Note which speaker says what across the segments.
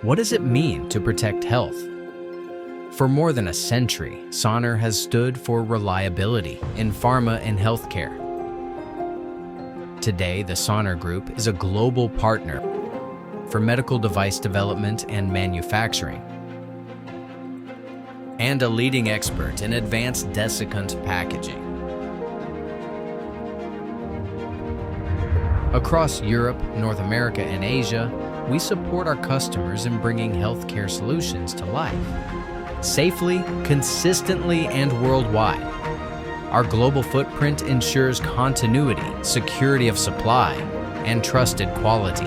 Speaker 1: What does it mean to protect health? For more than a century, Sonner has stood for reliability in pharma and healthcare. Today, the Sonner Group is a global partner for medical device development and manufacturing, and a leading expert in advanced desiccant packaging. Across Europe, North America, and Asia, we support our customers in bringing healthcare solutions to life, safely, consistently, and worldwide. Our global footprint ensures continuity, security of supply, and trusted quality.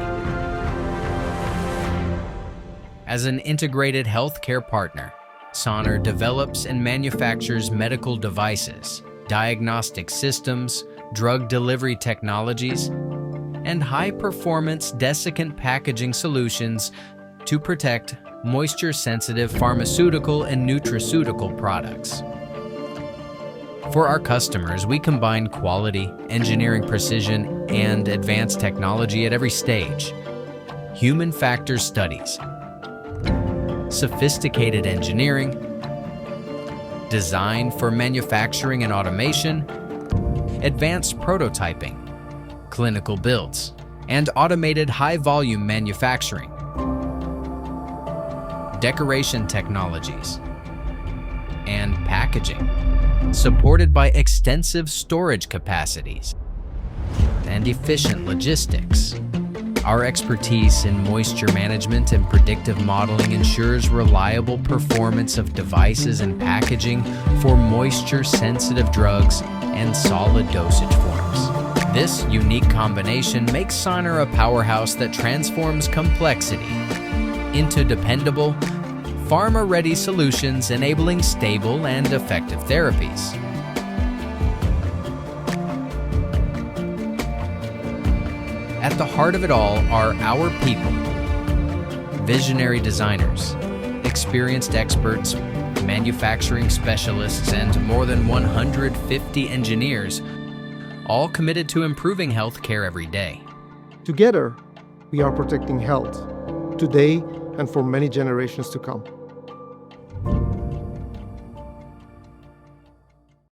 Speaker 1: As an integrated healthcare partner, Sonner develops and manufactures medical devices, diagnostic systems, drug delivery technologies, and high-performance desiccant packaging solutions to protect moisture-sensitive pharmaceutical and nutraceutical products. For our customers, we combine quality, engineering precision, and advanced technology at every stage. Human factor studies, sophisticated engineering, design for manufacturing and automation, advanced prototyping, clinical builds, and automated high-volume manufacturing, decoration technologies, and packaging, supported by extensive storage capacities and efficient logistics. Our expertise in moisture management and predictive modeling ensures reliable performance of devices and packaging for moisture-sensitive drugs and solid dosage forms. This unique combination makes Sonner a powerhouse that transforms complexity into dependable, pharma-ready solutions, enabling stable and effective therapies. At the heart of it all are our people, visionary designers, experienced experts, manufacturing specialists, and more than 150 engineers, all committed to improving healthcare every day.
Speaker 2: Together, we are protecting health, today and for many generations to come.